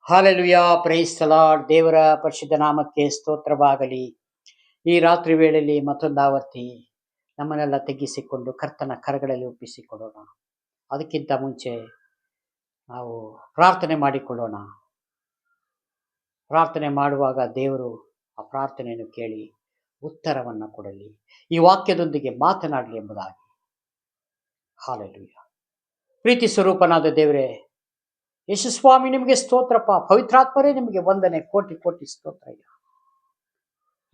Hallelujah, praise the lord. ದೇವರ ಪರಿಶುದ್ಧ ನಾಮಕ್ಕೆ ಸ್ತೋತ್ರವಾಗಲಿ. ಈ ರಾತ್ರಿ ವೇಳೆಯಲ್ಲಿ ಮತ್ತೊಂದು ಆವರ್ತಿ ನಮ್ಮನ್ನೆಲ್ಲ ತಗ್ಗಿಸಿಕೊಂಡು ಕರ್ತನ ಕರಗಳಲ್ಲಿ ಒಪ್ಪಿಸಿಕೊಡೋಣ. ಅದಕ್ಕಿಂತ ಮುಂಚೆ ನಾವು ಪ್ರಾರ್ಥನೆ ಮಾಡಿಕೊಳ್ಳೋಣ. ಪ್ರಾರ್ಥನೆ ಮಾಡುವಾಗ ದೇವರು ಆ ಪ್ರಾರ್ಥನೆಯನ್ನು ಕೇಳಿ ಉತ್ತರವನ್ನು ಕೊಡಲಿ, ಈ ವಾಕ್ಯದೊಂದಿಗೆ ಮಾತನಾಡಲಿ ಎಂಬುದಾಗಿ. ಹಾಲೆಲುಯಾ. ಪ್ರೀತಿ ಸ್ವರೂಪನಾದ ದೇವರೇ, ಯೇಸುಸ್ವಾಮಿ ನಿಮಗೆ ಸ್ತೋತ್ರಪ್ಪ. ಪವಿತ್ರಾತ್ಮರೇ ನಿಮಗೆ ವಂದನೆ, ಕೋಟಿ ಕೋಟಿ ಸ್ತೋತ್ರ.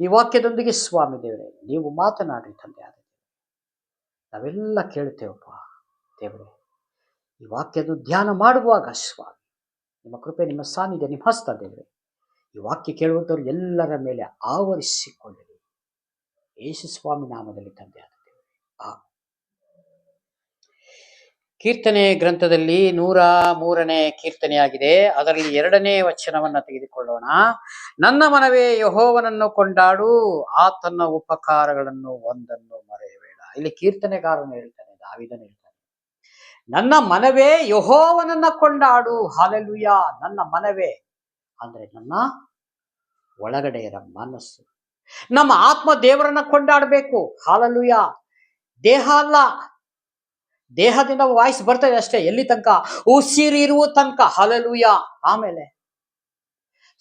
ಈ ವಾಕ್ಯದೊಂದಿಗೆ ಸ್ವಾಮಿ ದೇವರೇ ನೀವು ಮಾತನಾಡಿ ತಂದೆ ಆದ ನಾವೆಲ್ಲ ಕೇಳುತ್ತೇವಪ್ಪ ದೇವರೇ. ಈ ವಾಕ್ಯದ ಧ್ಯಾನ ಮಾಡುವಾಗ ಸ್ವಾಮಿ ನಿಮ್ಮ ಕೃಪೆ, ನಿಮ್ಮ ಸಾನ್ನಿಧ್ಯ, ನಿಮ್ಮ ಹಸ್ತ ದೇವರೇ ಈ ವಾಕ್ಯ ಕೇಳುವಂಥವ್ರು ಎಲ್ಲರ ಮೇಲೆ ಆವರಿಸಿಕೊಳ್ಳಲಿ. ಯೇಸು ಸ್ವಾಮಿ ನಾಮದಲ್ಲಿ ತಂದೆ ಆದ ದೇವರೇ. ಕೀರ್ತನೆ ಗ್ರಂಥದಲ್ಲಿ 103ನೇ ಕೀರ್ತನೆಯಾಗಿದೆ. ಅದರಲ್ಲಿ 2ನೇ ವಚನವನ್ನ ತೆಗೆದುಕೊಳ್ಳೋಣ. ನನ್ನ ಮನವೇ ಯೆಹೋವನನ್ನು ಕೊಂಡಾಡು, ಆತನ ಉಪಕಾರಗಳನ್ನು ಒಂದನ್ನು ಮರೆಯಬೇಡ. ಇಲ್ಲಿ ಕೀರ್ತನೆಗಾರನು ಹೇಳ್ತಾನೆ, ದಾವೀದನು ಹೇಳ್ತಾನೆ, ನನ್ನ ಮನವೇ ಯೆಹೋವನನ್ನ ಕೊಂಡಾಡು. ಹಾಲೆಲೂಯಾ. ನನ್ನ ಮನವೇ ಅಂದ್ರೆ ನನ್ನ ಒಳಗಡೆಯ ಮನಸ್ಸು, ನಮ್ಮ ಆತ್ಮ ದೇವರನ್ನ ಕೊಂಡಾಡಬೇಕು. ಹಾಲೆಲೂಯಾ. ದೇಹ ಅಲ್ಲ, ದೇಹದಿಂದ ವಾಯ್ಸ್ ಬರ್ತದೆ ಅಷ್ಟೇ, ಎಲ್ಲಿ ತನಕ? ಉಸಿರಿರುವ ತನಕ. ಹಾಲೆಲೂಯಾ. ಆಮೇಲೆ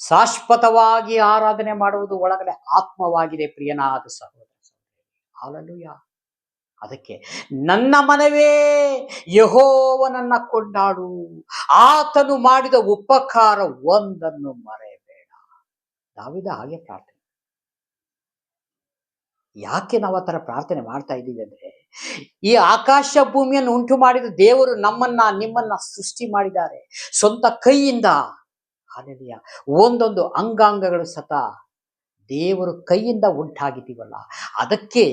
ಶಾಶ್ವತವಾಗಿ ಆರಾಧನೆ ಮಾಡುವುದು ಒಳಗಡೆ ಆತ್ಮವಾಗಿದೆ ಪ್ರಿಯನಾದ ಸಹೋದರ. ಹಾಲೆಲೂಯಾ. ಅದಕ್ಕೆ ನನ್ನ ಮನವೇ ಯೆಹೋವನನ್ನ ಕೊಂಡಾಡು, ಆತನು ಮಾಡಿದ ಉಪಕಾರ ಒಂದನ್ನು ಮರೆಯಬೇಡ. ದಾವೀದ ಹಾಗೆ ಪ್ರಾರ್ಥನೆ. ಯಾಕೆ ನಾವು ಆ ಥರ ಪ್ರಾರ್ಥನೆ ಮಾಡ್ತಾ ಇದ್ದೀವಿ ಅಂದ್ರೆ, ಈ ಆಕಾಶ ಭೂಮಿಯನ್ನು ಉಂಟು ಮಾಡಿದ ದೇವರು ನಮ್ಮನ್ನ ನಿಮ್ಮನ್ನ ಸೃಷ್ಟಿ ಮಾಡಿದ್ದಾರೆ ಸ್ವಂತ ಕೈಯಿಂದ. ಹಾಲೆಲೂಯಾ. ಒಂದೊಂದು ಅಂಗಾಂಗಗಳು ಸತ ದೇವರು ಕೈಯಿಂದ ಉಂಟಾಗಿದ್ದೀವಲ್ಲ, ಅದಕ್ಕೆ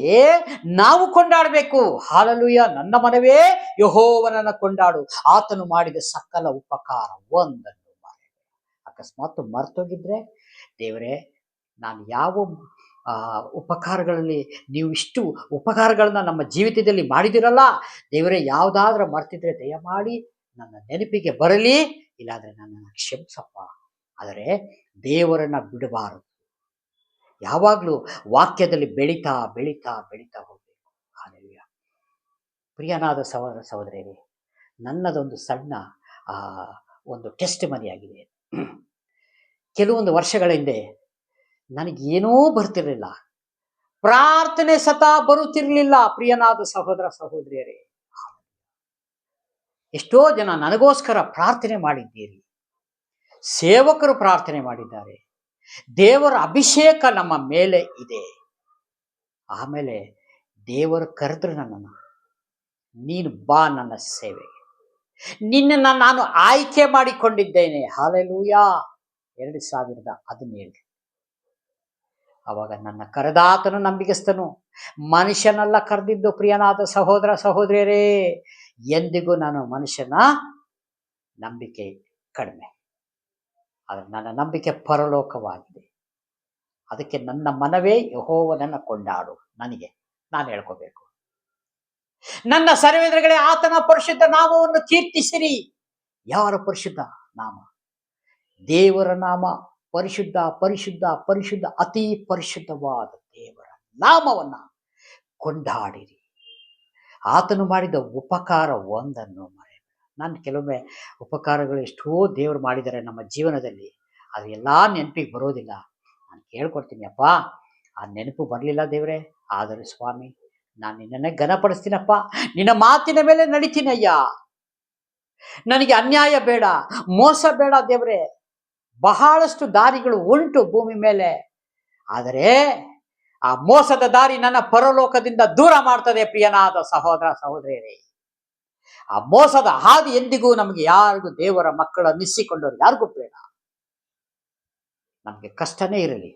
ನಾವು ಕೊಂಡಾಡಬೇಕು. ಹಾಲೆಲೂಯಾ. ನನ್ನ ಮನವೇ ಯೆಹೋವನನ್ನ ಕೊಂಡಾಡು, ಆತನು ಮಾಡಿದ ಸಕಲ ಉಪಕಾರ ಒಂದನ್ನು ಮರೆಯಬೇಡ. ಅಕಸ್ಮಾತ್ ಮರ್ತೋಗಿದ್ರೆ, ದೇವರೇ ನಾನು ಯಾವ ಉಪಕಾರಗಳಲ್ಲಿ ನೀವು ಇಷ್ಟು ಉಪಕಾರಗಳನ್ನ ನಮ್ಮ ಜೀವಿತದಲ್ಲಿ ಮಾಡಿದಿರಲ್ಲ ದೇವರೇ, ಯಾವುದಾದ್ರೂ ಮರ್ತಿದ್ರೆ ದಯಮಾಡಿ ನನ್ನ ನೆನಪಿಗೆ ಬರಲಿ, ಇಲ್ಲಾಂದ್ರೆ ನನ್ನನ್ನು ಕ್ಷಮಿಸಪ್ಪ. ಆದರೆ ದೇವರನ್ನ ಬಿಡಬಾರದು. ಯಾವಾಗಲೂ ವಾಕ್ಯದಲ್ಲಿ ಬೆಳೀತಾ ಬೆಳೀತಾ ಬೆಳೀತಾ ಹೋಗ್ಬೇಕು. ಹಾಲೆಲೂಯಾ. ಪ್ರಿಯನಾದ ಸಹೋದರ ಸಹೋದರಿಯರೇ, ನನ್ನದೊಂದು ಸಣ್ಣ ಒಂದು ಟೆಸ್ಟ್ ಮನಿಯಾಗಿದೆ. ಕೆಲವೊಂದು ವರ್ಷಗಳ ಹಿಂದೆ ನನಗೇನೂ ಬರ್ತಿರ್ಲಿಲ್ಲ, ಪ್ರಾರ್ಥನೆ ಸತ ಬರುತ್ತಿರಲಿಲ್ಲ. ಪ್ರಿಯನಾದ ಸಹೋದರ ಸಹೋದರಿಯರೇ, ಎಷ್ಟೋ ಜನ ನನಗೋಸ್ಕರ ಪ್ರಾರ್ಥನೆ ಮಾಡಿದ್ದೀರಿ, ಸೇವಕರು ಪ್ರಾರ್ಥನೆ ಮಾಡಿದ್ದಾರೆ, ದೇವರ ಅಭಿಷೇಕ ನಮ್ಮ ಮೇಲೆ ಇದೆ. ಆಮೇಲೆ ದೇವರು ಕರೆದ್ರು ನನ್ನನ್ನು, ನೀನು ಬಾ ನನ್ನ ಸೇವೆಗೆ, ನಿನ್ನನ್ನು ನಾನು ಆಯ್ಕೆ ಮಾಡಿಕೊಂಡಿದ್ದೇನೆ. ಹಾಲೆಲೂಯಾ. 2017 ಅವಾಗ ನನ್ನ ಕರೆದಾತನು ನಂಬಿಗಸ್ತನು, ಮನುಷ್ಯನೆಲ್ಲ ಕರೆದಿದ್ದು. ಪ್ರಿಯನಾದ ಸಹೋದರ ಸಹೋದರಿಯರೇ, ಎಂದಿಗೂ ನಾನು ಮನುಷ್ಯನ ನಂಬಿಕೆ ಕಡಿಮೆ, ಆದರೆ ನನ್ನ ನಂಬಿಕೆ ಪರಲೋಕವಾಗಿದೆ. ಅದಕ್ಕೆ ನನ್ನ ಮನವೇ ಯೆಹೋವನನ್ನ ಕೊಂಡಾಡು. ನಾನು ಹೇಳ್ಕೋಬೇಕು, ನನ್ನ ಸರ್ವೇಂದ್ರಗಳೇ ಆತನ ಪರಿಶುದ್ಧ ನಾಮವನ್ನು ಕೀರ್ತಿಸಿರಿ. ಯಾರ ಪರಿಶುದ್ಧ ನಾಮ? ದೇವರ ನಾಮ. ಪರಿಶುದ್ಧ ಪರಿಶುದ್ಧ ಪರಿಶುದ್ಧ, ಅತಿ ಪರಿಶುದ್ಧವಾದ ದೇವರ ನಾಮವನ್ನ ಕೊಂಡಾಡಿರಿ. ಆತನು ಮಾಡಿದ ಉಪಕಾರ ಒಂದನ್ನು ಮರೆಯಬೇಡ. ನಾನು ಕೆಲವೊಮ್ಮೆ ಉಪಕಾರಗಳು ಎಷ್ಟೋ ದೇವರು ಮಾಡಿದ್ದಾರೆ ನಮ್ಮ ಜೀವನದಲ್ಲಿ, ಅದು ಎಲ್ಲ ನೆನಪಿಗೆ ಬರೋದಿಲ್ಲ. ನಾನು ಕೇಳ್ಕೊಡ್ತೀನಿ, ಅಪ್ಪ ಆ ನೆನಪು ಬರಲಿಲ್ಲ ದೇವರೇ, ಆದರೆ ಸ್ವಾಮಿ ನಾನು ನಿನ್ನನ್ನೇ ಘನಪಡಿಸ್ತೀನಪ್ಪ, ನಿನ್ನ ಮಾತಿನ ಮೇಲೆ ನಡಿತೀನಯ್ಯ. ನನಗೆ ಅನ್ಯಾಯ ಬೇಡ, ಮೋಸ ಬೇಡ ದೇವರೇ. ಬಹಳಷ್ಟು ದಾರಿಗಳು ಉಂಟು ಭೂಮಿ ಮೇಲೆ, ಆದರೆ ಆ ಮೋಸದ ದಾರಿ ನನ್ನ ಪರಲೋಕದಿಂದ ದೂರ ಮಾಡ್ತದೆ. ಪ್ರಿಯನಾದ ಸಹೋದರ ಸಹೋದರಿಯರೇ, ಆ ಮೋಸದ ಹಾದಿ ಎಂದಿಗೂ ನಮಗೆ ಯಾರಿಗೂ, ದೇವರ ಮಕ್ಕಳು ಅನ್ನಿಸಿಕೊಂಡವರು ಯಾರಿಗೂ ಬೇಡ. ನಮಗೆ ಕಷ್ಟನೇ ಇರಲಿ,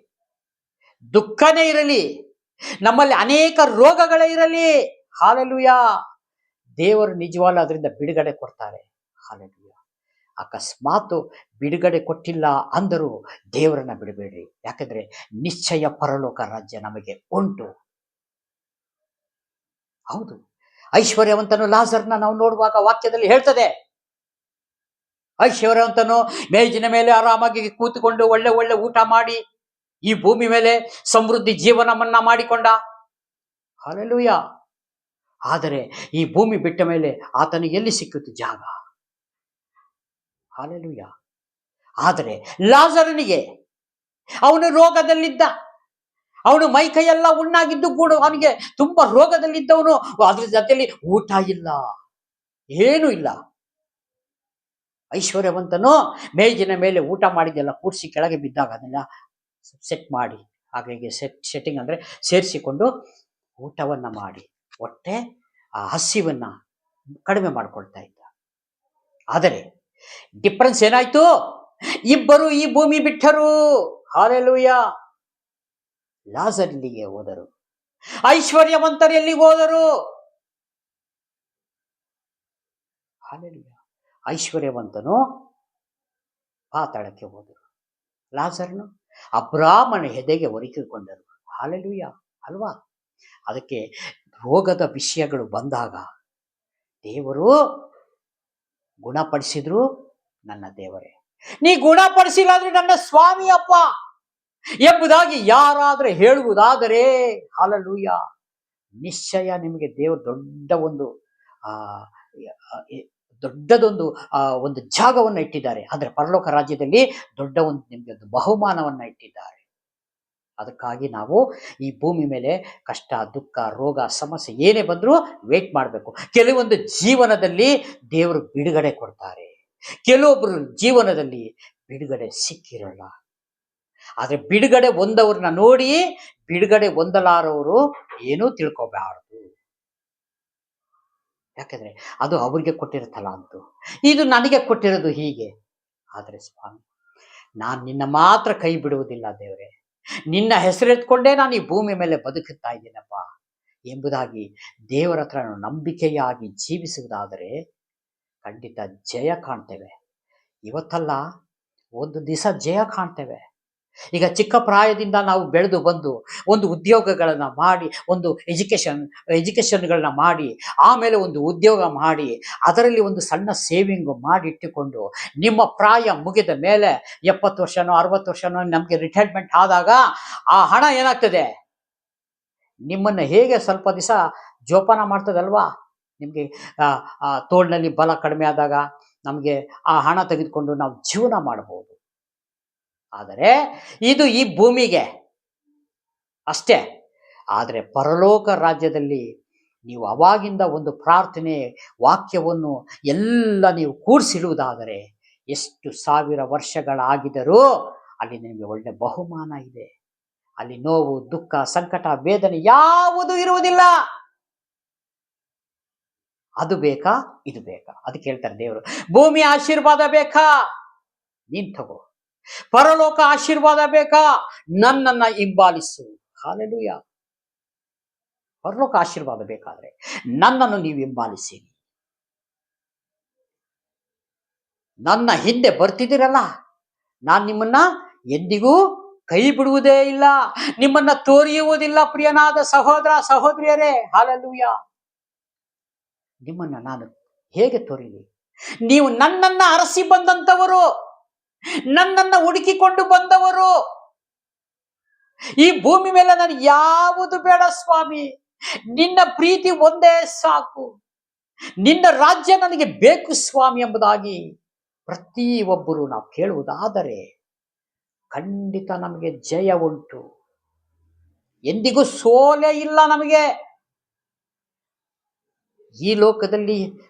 ದುಃಖನೇ ಇರಲಿ, ನಮ್ಮಲ್ಲಿ ಅನೇಕ ರೋಗಗಳೇ ಇರಲಿ, ಹಾಲೆಲೂಯಾ, ದೇವರು ನಿಜವಾಗ್ಲೂ ಅದರಿಂದ ಬಿಡುಗಡೆ ಕೊಡ್ತಾರೆ. ಹಾಲೆಲೂಯಾ. ಅಕಸ್ಮಾತ್ ಬಿಡುಗಡೆ ಕೊಟ್ಟಿಲ್ಲ ಅಂದರೂ ದೇವರನ್ನ ಬಿಡಬೇಡ್ರಿ, ಯಾಕಂದ್ರೆ ನಿಶ್ಚಯ ಪರಲೋಕ ರಾಜ್ಯ ನಮಗೆ ಉಂಟು. ಹೌದು, ಐಶ್ವರ್ಯವಂತನು ಲಾಜರ್ನ ನಾವು ನೋಡುವಾಗ ವಾಕ್ಯದಲ್ಲಿ ಹೇಳ್ತದೆ, ಐಶ್ವರ್ಯವಂತನು ಮೇಜಿನ ಮೇಲೆ ಆರಾಮಾಗಿ ಕೂತುಕೊಂಡು ಒಳ್ಳೆ ಒಳ್ಳೆ ಊಟ ಮಾಡಿ ಈ ಭೂಮಿ ಮೇಲೆ ಸಮೃದ್ಧಿ ಜೀವನವನ್ನ ಮಾಡಿಕೊಂಡ. ಹಲ್ಲೆಲೂಯ. ಆದರೆ ಈ ಭೂಮಿ ಬಿಟ್ಟ ಮೇಲೆ ಆತನಿಗೆ ಎಲ್ಲಿ ಸಿಕ್ಕಿತು ಜಾಗ? ಹಲ್ಲೆಲೂಯ. ಆದರೆ ಲಾಜರನಿಗೆ, ಅವನು ರೋಗದಲ್ಲಿದ್ದ, ಅವನು ಮೈ ಕೈಯೆಲ್ಲ ಉಣ್ಣಾಗಿದ್ದು ಕೂಡ ಅವನಿಗೆ ತುಂಬಾ ರೋಗದಲ್ಲಿದ್ದವನು, ಅದ್ರ ಜೊತೆಯಲ್ಲಿ ಊಟ ಇಲ್ಲ, ಏನೂ ಇಲ್ಲ. ಐಶ್ವರ್ಯವಂತನು ಮೇಜಿನ ಮೇಲೆ ಊಟ ಮಾಡಿದ್ದೆಲ್ಲ ಕೂಡಿಸಿ ಕೆಳಗೆ ಬಿದ್ದಾಗ ಅದನ್ನ ಸೆಟ್ ಮಾಡಿ, ಹಾಗೆ ಸೆಟ್ಟಿಂಗ್ ಅಂದ್ರೆ ಸೇರಿಸಿಕೊಂಡು ಊಟವನ್ನ ಮಾಡಿ ಹೊಟ್ಟೆ ಆ ಹಸಿವನ್ನ ಕಡಿಮೆ ಮಾಡ್ಕೊಳ್ತಾ ಇದ್ದ. ಆದರೆ ಡಿಫರೆನ್ಸ್ ಏನಾಯ್ತು? ಇಬ್ಬರು ಈ ಭೂಮಿ ಬಿಟ್ಟರು. ಹಲ್ಲೆಲೂಯ. ಲಾಜರ್ ಇಲ್ಲಿಗೆ ಹೋದರು, ಐಶ್ವರ್ಯವಂತರು ಎಲ್ಲಿಗೆ ಹೋದರು? ಹಲ್ಲೆಲೂಯ. ಐಶ್ವರ್ಯವಂತನು ಪಾತಾಳಕ್ಕೆ ಹೋದರು, ಲಾಜರನು ಅಬ್ರಾಮನ ಎದೆಗೆ ಒರಗಿಕೊಂಡರು. ಹಲ್ಲೆಲೂಯ ಅಲ್ವಾ? ಅದಕ್ಕೆ ರೋಗದ ವಿಷಯಗಳು ಬಂದಾಗ ದೇವರು ಗುಣಪಡಿಸಿದ್ರು ನನ್ನ ದೇವರೇ, ನೀ ಗುಣಪಡಿಸಿಲ್ಲ ಅಂದ್ರೆ ನನ್ನ ಸ್ವಾಮಿಯಪ್ಪ ಎಂಬುದಾಗಿ ಯಾರಾದ್ರೆ ಹೇಳುವುದಾದರೆ, ಹಲ್ಲೆಲೂಯ, ನಿಶ್ಚಯ ನಿಮಗೆ ದೇವರು ದೊಡ್ಡದೊಂದು ಒಂದು ಜಾಗವನ್ನು ಇಟ್ಟಿದ್ದಾರೆ. ಅಂದ್ರೆ ಪರಲೋಕ ರಾಜ್ಯದಲ್ಲಿ ದೊಡ್ಡ ಒಂದು ನಿಮಗೆ ಒಂದು ಬಹುಮಾನವನ್ನ ಇಟ್ಟಿದ್ದಾರೆ. ಅದಕ್ಕಾಗಿ ನಾವು ಈ ಭೂಮಿ ಮೇಲೆ ಕಷ್ಟ, ದುಃಖ, ರೋಗ, ಸಮಸ್ಯೆ ಏನೇ ಬಂದರೂ ವೇಟ್ ಮಾಡಬೇಕು. ಕೆಲವೊಂದು ಜೀವನದಲ್ಲಿ ದೇವರು ಬಿಡುಗಡೆ ಕೊಡ್ತಾರೆ, ಕೆಲವೊಬ್ಬರು ಜೀವನದಲ್ಲಿ ಬಿಡುಗಡೆ ಸಿಕ್ಕಿರಲ್ಲ. ಆದ್ರೆ ಬಿಡುಗಡೆ ಹೊಂದವ್ರನ್ನ ನೋಡಿ ಬಿಡುಗಡೆ ಹೊಂದಲಾರವರು ಏನೂ ತಿಳ್ಕೋಬಾರದು. ಯಾಕಂದ್ರೆ ಅದು ಅವ್ರಿಗೆ ಕೊಟ್ಟಿರೋ ತಲಾಂತು, ಇದು ನನಗೆ ಕೊಟ್ಟಿರೋದು ಹೀಗೆ. ಆದ್ರೆ ಸ್ವಾಮಿ, ನಾನು ನಿನ್ನ ಮಾತ್ರ ಕೈ ಬಿಡುವುದಿಲ್ಲ ದೇವರೇ, ನಿನ್ನ ಹೆಸರೆತ್ಕೊಂಡೇ ನಾನು ಈ ಭೂಮಿ ಮೇಲೆ ಬದುಕುತ್ತಾ ಇದ್ದೀನಪ್ಪ ಎಂಬುದಾಗಿ ದೇವರ ಹತ್ರ ನಂಬಿಕೆಯಾಗಿ ಜೀವಿಸುವುದಾದರೆ ಖಂಡಿತ ಜಯ ಕಾಣ್ತೇವೆ. ಇವತ್ತಲ್ಲ, ಒಂದು ದಿವಸ ಜಯ ಕಾಣ್ತೇವೆ. ಈಗ ಚಿಕ್ಕ ಪ್ರಾಯದಿಂದ ನಾವು ಬೆಳೆದು ಬಂದು ಒಂದು ಉದ್ಯೋಗಗಳನ್ನ ಮಾಡಿ, ಒಂದು ಎಜುಕೇಶನ್ಗಳನ್ನ ಮಾಡಿ, ಆಮೇಲೆ ಒಂದು ಉದ್ಯೋಗ ಮಾಡಿ, ಅದರಲ್ಲಿ ಒಂದು ಸಣ್ಣ ಸೇವಿಂಗ್ ಮಾಡಿ ಇಟ್ಟುಕೊಂಡು ನಿಮ್ಮ ಪ್ರಾಯ ಮುಗಿದ ಮೇಲೆ 70 ವರ್ಷನೋ 60 ವರ್ಷನೋ ನಮಗೆ ರಿಟೈರ್ಮೆಂಟ್ ಆದಾಗ ಆ ಹಣ ಏನಾಗ್ತದೆ? ನಿಮ್ಮನ್ನ ಹೇಗೆ ಸ್ವಲ್ಪ ದಿವಸ ಜೋಪಾನ ಮಾಡ್ತದಲ್ವಾ? ನಿಮಗೆ ತೋಳಿನಲ್ಲಿ ಬಲ ಕಡಿಮೆ ಆದಾಗ ನಮಗೆ ಆ ಹಣ ತೆಗೆದುಕೊಂಡು ನಾವು ಜೀವನ ಮಾಡಬಹುದು. ಆದರೆ ಇದು ಈ ಭೂಮಿಗೆ ಅಷ್ಟೇ. ಆದರೆ ಪರಲೋಕ ರಾಜ್ಯದಲ್ಲಿ ನೀವು ಅವಾಗಿಂದ ಒಂದು ಪ್ರಾರ್ಥನೆ ವಾಕ್ಯವನ್ನು ಎಲ್ಲ ನೀವು ಕೂಡಿಸಿಡುವುದಾದರೆ ಎಷ್ಟು ಸಾವಿರ ವರ್ಷಗಳಾಗಿದರೂ ಅಲ್ಲಿ ನಿಮಗೆ ಒಳ್ಳೆ ಬಹುಮಾನ ಇದೆ. ಅಲ್ಲಿ ನೋವು, ದುಃಖ, ಸಂಕಟ, ವೇದನೆ ಯಾವುದೂ ಇರುವುದಿಲ್ಲ. ಅದು ಬೇಕಾ, ಇದು ಬೇಕಾ? ಅದಕ್ಕೆ ಹೇಳ್ತಾರೆ ದೇವರು, ಭೂಮಿ ಆಶೀರ್ವಾದ ಬೇಕಾ? ನೀನ್ ತಗೋ. ಪರಲೋಕ ಆಶೀರ್ವಾದ ಬೇಕಾ? ನನ್ನನ್ನ ಹಿಂಬಾಲಿಸು. ಹಲ್ಲೆಲೂಯ. ಪರಲೋಕ ಆಶೀರ್ವಾದ ಬೇಕಾದ್ರೆ ನನ್ನನ್ನು ನೀವು ಹಿಂಬಾಲಿಸಿ. ನನ್ನ ಹಿಂದೆ ಬರ್ತಿದ್ದೀರಲ್ಲ, ನಾನು ನಿಮ್ಮನ್ನ ಎಂದಿಗೂ ಕೈ ಬಿಡುವುದೇ ಇಲ್ಲ, ನಿಮ್ಮನ್ನ ತೋರಿಯುವುದಿಲ್ಲ. ಪ್ರಿಯನಾದ ಸಹೋದರ ಸಹೋದರಿಯರೇ, ಹಲ್ಲೆಲೂಯ. ನಿಮ್ಮನ್ನ ನಾನು ಹೇಗೆ ತೋರಿಲಿ? ನೀವು ನನ್ನನ್ನ ಅರಸಿ ಬಂದಂತವರು, ನನ್ನನ್ನ ಹುಡುಕಿಕೊಂಡು ಬಂದವರು. ಈ ಭೂಮಿ ಮೇಲೆ ನಾನು ಯಾವುದು ಬೇಡ ಸ್ವಾಮಿ, ನಿನ್ನ ಪ್ರೀತಿ ಒಂದೇ ಸಾಕು, ನಿನ್ನ ರಾಜ್ಯ ನನಗೆ ಬೇಕು ಸ್ವಾಮಿ ಎಂಬುದಾಗಿ ಪ್ರತಿಯೊಬ್ಬರು ನಾವು ಕೇಳುವುದಾದರೆ ಖಂಡಿತ ನಮಗೆ ಜಯ ಉಂಟು. ಎಂದಿಗೂ ಸೋಲೆ ಇಲ್ಲ ನಮಗೆ. ಈ ಲೋಕದಲ್ಲಿ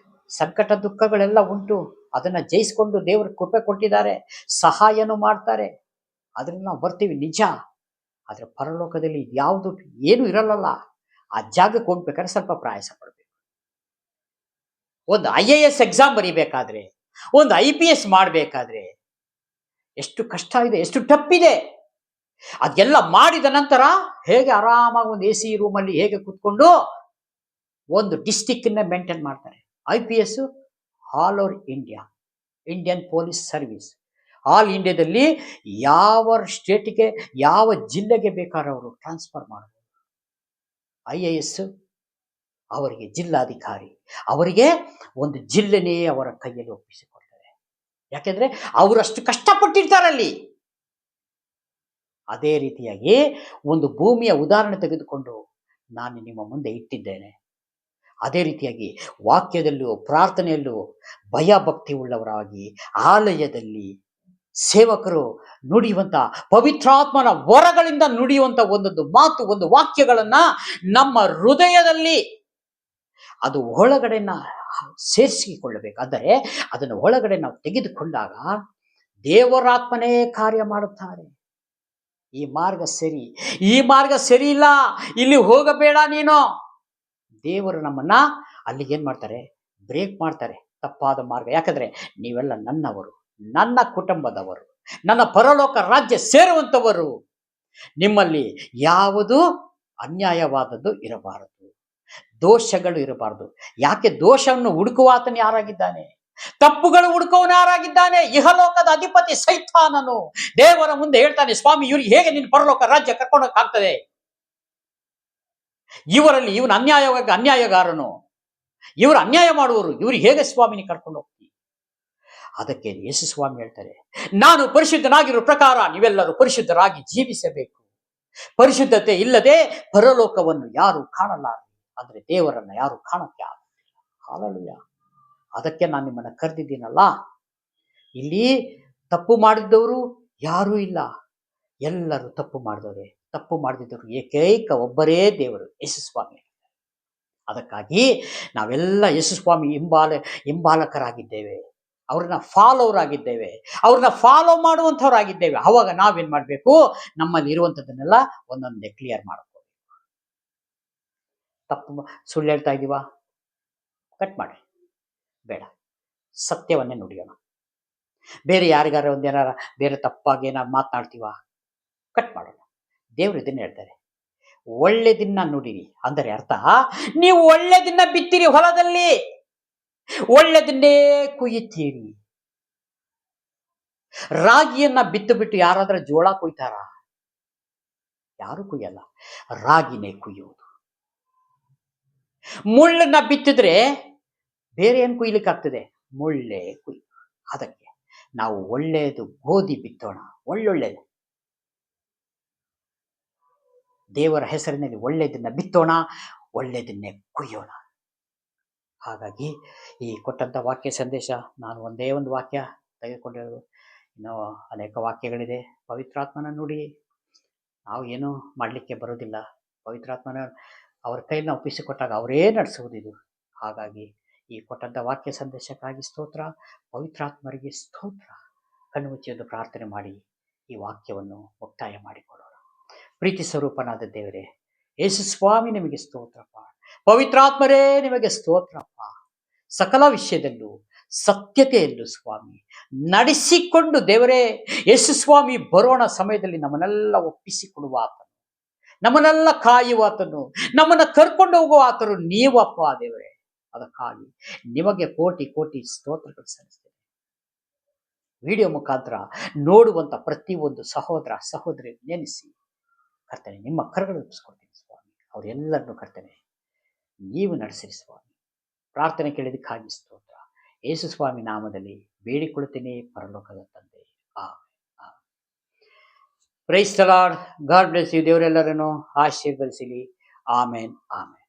ಸಂಕಟ ದುಃಖಗಳೆಲ್ಲ ಉಂಟು, ಅದನ್ನ ಜಯಿಸ್ಕೊಂಡು ದೇವರು ಕೃಪೆ ಕೊಟ್ಟಿದ್ದಾರೆ, ಸಹಾಯನೂ ಮಾಡ್ತಾರೆ, ಅದನ್ನ ನಾವು ಬರ್ತೀವಿ ನಿಜ. ಆದ್ರೆ ಪರಲೋಕದಲ್ಲಿ ಯಾವುದು ಏನು ಇರಲ್ಲ. ಆ ಜಾಗಕ್ಕೆ ಹೋಗ್ಬೇಕಾದ್ರೆ ಸ್ವಲ್ಪ ಪ್ರಯಾಸ ಪಡಬೇಕು. ಒಂದು IAS ಎಕ್ಸಾಮ್ ಬರೀಬೇಕಾದ್ರೆ, ಒಂದು IPS ಮಾಡಬೇಕಾದ್ರೆ ಎಷ್ಟು ಕಷ್ಟ ಇದೆ, ಎಷ್ಟು ಟಪ್ಪಿದೆ. ಅದೆಲ್ಲ ಮಾಡಿದ ನಂತರ ಹೇಗೆ ಆರಾಮಾಗಿ ಒಂದು AC ರೂಮಲ್ಲಿ ಹೇಗೆ ಕೂತ್ಕೊಂಡು ಒಂದು ಡಿಸ್ಟಿಕ್ ಮೇಂಟೈನ್ ಮಾಡ್ತಾರೆ. IPS all over India, Indian police service, all ಇಂಡಿಯಾದಲ್ಲಿ ಯಾವ ಸ್ಟೇಟ್ಗೆ, ಯಾವ ಜಿಲ್ಲೆಗೆ ಬೇಕಾದ್ರೆ ಅವರು ಟ್ರಾನ್ಸ್ಫರ್ ಮಾಡಬಹುದು. IAS ಅವರಿಗೆ ಜಿಲ್ಲಾಧಿಕಾರಿ, ಅವರಿಗೆ ಒಂದು ಜಿಲ್ಲೆನೇ ಅವರ ಕೈಯಲ್ಲಿ ಒಪ್ಪಿಸಿಕೊಡ್ತಾರೆ. ಯಾಕೆಂದ್ರೆ ಅವರಷ್ಟು ಕಷ್ಟಪಟ್ಟಿರ್ತಾರಲ್ಲಿ. ಅದೇ ರೀತಿಯಾಗಿ ಒಂದು ಭೂಮಿಯ ಉದಾಹರಣೆ ತೆಗೆದುಕೊಂಡು ನಾನು ನಿಮ್ಮ ಮುಂದೆ ಇಟ್ಟಿದ್ದೇನೆ. ಅದೇ ರೀತಿಯಾಗಿ ವಾಕ್ಯದಲ್ಲೂ ಪ್ರಾರ್ಥನೆಯಲ್ಲೂ ಭಯ ಭಕ್ತಿ ಉಳ್ಳವರಾಗಿ ಆಲಯದಲ್ಲಿ ಸೇವಕರು ನುಡಿಯುವಂತ ಪವಿತ್ರಾತ್ಮನ ವರಗಳಿಂದ ನುಡಿಯುವಂತ ಒಂದೊಂದು ಮಾತು, ಒಂದು ವಾಕ್ಯಗಳನ್ನ ನಮ್ಮ ಹೃದಯದಲ್ಲಿ ಅದು ಒಳಗಡೆನ ಸೇರಿಸಿಕೊಳ್ಳಬೇಕು. ಅಂದರೆ ಅದನ್ನು ಒಳಗಡೆ ನಾವು ತೆಗೆದುಕೊಂಡಾಗ ದೇವರಾತ್ಮನೇ ಕಾರ್ಯ ಮಾಡುತ್ತಾರೆ. ಈ ಮಾರ್ಗ ಸರಿ, ಈ ಮಾರ್ಗ ಸರಿ ಇಲ್ಲ, ಇಲ್ಲಿ ಹೋಗಬೇಡ ನೀನು. ದೇವರು ನಮ್ಮನ್ನ ಅಲ್ಲಿಗೆ ಏನ್ ಮಾಡ್ತಾರೆ, ಬ್ರೇಕ್ ಮಾಡ್ತಾರೆ. ತಪ್ಪಾದ ಮಾರ್ಗ, ಯಾಕಂದ್ರೆ ನೀವೆಲ್ಲ ನನ್ನವರು, ನನ್ನ ಕುಟುಂಬದವರು, ನನ್ನ ಪರಲೋಕ ರಾಜ್ಯ ಸೇರುವಂತವರು. ನಿಮ್ಮಲ್ಲಿ ಯಾವುದು ಅನ್ಯಾಯವಾದದ್ದು ಇರಬಾರದು, ದೋಷಗಳು ಇರಬಾರದು. ಯಾಕೆ ದೋಷವನ್ನು ಹುಡುಕುವ ಆತನು ಯಾರಾಗಿದ್ದಾನೆ? ತಪ್ಪುಗಳು ಹುಡುಕುವವನು ಯಾರಾಗಿದ್ದಾನೆ? ಇಹಲೋಕದ ಅಧಿಪತಿ ಸೈತಾನನು ದೇವರ ಮುಂದೆ ಹೇಳ್ತಾನೆ, ಸ್ವಾಮಿ ಇವ್ರಿಗೆ ಹೇಗೆ ನಿನ್ನ ಪರಲೋಕ ರಾಜ್ಯ ಕರ್ಕೊಂಡೋಗ್ತದೆ? ಇವರಲ್ಲಿ ಇವನು ಅನ್ಯಾಯಗಾರನು, ಇವರು ಅನ್ಯಾಯ ಮಾಡುವರು, ಇವ್ರಿಗೆ ಹೇಗೆ ಸ್ವಾಮಿನಿ ಕರ್ಕೊಂಡು ಹೋಗ್ತೀವಿ? ಅದಕ್ಕೆ ಯೇಸು ಸ್ವಾಮಿ ಹೇಳ್ತಾರೆ, ನಾನು ಪರಿಶುದ್ಧನಾಗಿರೋ ಪ್ರಕಾರ ನೀವೆಲ್ಲರೂ ಪರಿಶುದ್ಧರಾಗಿ ಜೀವಿಸಬೇಕು. ಪರಿಶುದ್ಧತೆ ಇಲ್ಲದೆ ಪರಲೋಕವನ್ನು ಯಾರು ಕಾಣಲಾರ, ಅಂದ್ರೆ ದೇವರನ್ನ ಯಾರು ಕಾಣಕ್ಕೆ ಆಗುತ್ತಿಲ್ಲ. ಹಾಲೆಲೂಯ. ಅದಕ್ಕೆ ನಾನು ನಿಮ್ಮನ್ನ ಕರೆದಿದ್ದೀನಲ್ಲ. ಇಲ್ಲಿ ತಪ್ಪು ಮಾಡಿದ್ದವರು ಯಾರೂ ಇಲ್ಲ, ಎಲ್ಲರೂ ತಪ್ಪು ಮಾಡಿದವರೇ. ತಪ್ಪು ಮಾಡದಿದ್ದರು ಏಕೈಕ ಒಬ್ಬರೇ ದೇವರು, ಯೇಸು ಸ್ವಾಮಿ. ಅದಕ್ಕಾಗಿ ನಾವೆಲ್ಲ ಯೇಸು ಸ್ವಾಮಿ ಹಿಂಬಾಲಕರಾಗಿದ್ದೇವೆ, ಅವ್ರನ್ನ ಫಾಲೋವರ್ ಆಗಿದ್ದೇವೆ, ಅವ್ರನ್ನ ಫಾಲೋ ಮಾಡುವಂಥವ್ರಾಗಿದ್ದೇವೆ. ಅವಾಗ ನಾವೇನ್ ಮಾಡ್ಬೇಕು, ನಮ್ಮಲ್ಲಿ ಇರುವಂಥದ್ದನ್ನೆಲ್ಲ ಒಂದೊಂದೇ ಕ್ಲಿಯರ್ ಮಾಡ್ಕೋಬೇಕು. ತಪ್ಪು ಸುಳ್ಳು ಹೇಳ್ತಾ ಇದೀವ, ಕಟ್ ಮಾಡಿ, ಬೇಡ, ಸತ್ಯವನ್ನೇ ನುಡಿಯೋಣ. ಬೇರೆ ಯಾರಿಗಾರ ಒಂದೇನಾರ ಬೇರೆ ತಪ್ಪಾಗಿ ಏನಾರು ಮಾತನಾಡ್ತೀವ, ಕಟ್ ಮಾಡೋಣ. ದೇವರು ಇದನ್ನ ಹೇಳ್ತಾರೆ, ಒಳ್ಳೆದಿನ್ನ ನುಡಿರಿ. ಅಂದರೆ ಅರ್ಥ, ನೀವು ಒಳ್ಳೆದಿನ್ನ ಬಿತ್ತಿರಿ ಹೊಲದಲ್ಲಿ, ಒಳ್ಳೆದನ್ನೇ ಕುಯ್ಯುತ್ತೀರಿ. ರಾಗಿಯನ್ನ ಬಿತ್ತು ಬಿಟ್ಟು ಯಾರಾದ್ರೂ ಜೋಳ ಕುಯ್ತಾರ? ಯಾರು ಕುಯ್ಯಲ್ಲ, ರಾಗಿನೇ ಕುಯ್ಯುವುದು. ಮುಳ್ಳನ್ನ ಬಿತ್ತಿದ್ರೆ ಬೇರೆ ಏನ್ ಕುಯ್ಲಿಕ್ಕೆ ಆಗ್ತದೆ? ಮುಳ್ಳೆ ಕುಯ್ಯ. ಅದಕ್ಕೆ ನಾವು ಒಳ್ಳೆಯದು ಗೋಧಿ ಬಿತ್ತೋಣ, ಒಳ್ಳೊಳ್ಳೆದು ದೇವರ ಹೆಸರಿನಲ್ಲಿ ಒಳ್ಳೆಯದನ್ನ ಬಿತ್ತೋಣ, ಒಳ್ಳೆಯದನ್ನೇ ಕುಯ್ಯೋಣ. ಹಾಗಾಗಿ ಈ ಕೊಟ್ಟಂತ ವಾಕ್ಯ ಸಂದೇಶ, ನಾನು ಒಂದೇ ಒಂದು ವಾಕ್ಯ ತೆಗೆದುಕೊಂಡಿರೋದು, ಇನ್ನೂ ಅನೇಕ ವಾಕ್ಯಗಳಿದೆ. ಪವಿತ್ರಾತ್ಮನ ನುಡಿ ನಾವು ಏನೂ ಮಾಡಲಿಕ್ಕೆ ಬರೋದಿಲ್ಲ. ಪವಿತ್ರಾತ್ಮನ ಅವ್ರ ಕೈಯಲ್ಲಿ ನಾವು ಒಪ್ಪಿಸಿಕೊಟ್ಟಾಗ ಅವರೇ ನಡೆಸುವುದು ಇದು. ಹಾಗಾಗಿ ಈ ಕೊಟ್ಟಂತ ವಾಕ್ಯ ಸಂದೇಶಕ್ಕಾಗಿ ಸ್ತೋತ್ರ, ಪವಿತ್ರಾತ್ಮರಿಗೆ ಸ್ತೋತ್ರ. ಕಣ್ಣು ಮುಚ್ಚಿದ್ದು ಪ್ರಾರ್ಥನೆ ಮಾಡಿ ಈ ವಾಕ್ಯವನ್ನು ಮುಕ್ತಾಯ ಮಾಡಿಕೊಳ್ಳೋಣ. ಪ್ರೀತಿ ಸ್ವರೂಪನಾದ ದೇವರೇ, ಯೇಸು ಸ್ವಾಮಿ ನಿಮಗೆ ಸ್ತೋತ್ರಪ್ಪ. ಪವಿತ್ರಾತ್ಮರೇ ನಿಮಗೆ ಸ್ತೋತ್ರಪ್ಪ. ಸಕಲ ವಿಷಯದಲ್ಲೂ ಸತ್ಯತೆಯಲ್ಲೂ ಸ್ವಾಮಿ ನಡೆಸಿಕೊಂಡು ದೇವರೇ, ಯೇಸು ಸ್ವಾಮಿ ಬರೋಣ ಸಮಯದಲ್ಲಿ ನಮ್ಮನ್ನೆಲ್ಲ ಒಪ್ಪಿಸಿಕೊಡುವ ಆತನು, ನಮ್ಮನ್ನೆಲ್ಲ ಕಾಯುವ ಆತನು, ನಮ್ಮನ್ನ ಕರ್ಕೊಂಡು ಹೋಗುವ ಆತನು ನೀವಪ್ಪ ದೇವರೇ. ಅದಕ್ಕಾಗಿ ನಿಮಗೆ ಕೋಟಿ ಕೋಟಿ ಸ್ತೋತ್ರಗಳು ಸಲ್ಲಿಸ್ತೇನೆ. ವಿಡಿಯೋ ಮುಖಾಂತರ ನೋಡುವಂತ ಪ್ರತಿಯೊಂದು ಸಹೋದರ ಸಹೋದರಿ ನೆನೆಸಿ ಕರ್ತನೆ ನಿಮ್ಮ ಕರಗಳು ಒಪ್ಪಿಸ್ಕೊಡ್ತೀನಿ ಸ್ವಾಮಿ. ಅವರೆಲ್ಲರನ್ನು ಕರ್ತನೆ ನೀವು ನಡೆಸಿರಿ ಸ್ವಾಮಿ. ಪ್ರಾರ್ಥನೆ ಕೇಳಿದಕ್ಕಾಗಿ ಸ್ತೋತ್ರ. ಯೇಸು ಸ್ವಾಮಿ ನಾಮದಲ್ಲಿ ಬೇಡಿಕೊಳ್ಳುತ್ತೇನೆ ಪರಲೋಕದ ತಂದೆ, amen. Praise the Lord. God bless you. ದೇವರೆಲ್ಲರನ್ನು ಆಶೀರ್ವದಿಸಲಿ. Amen, amen.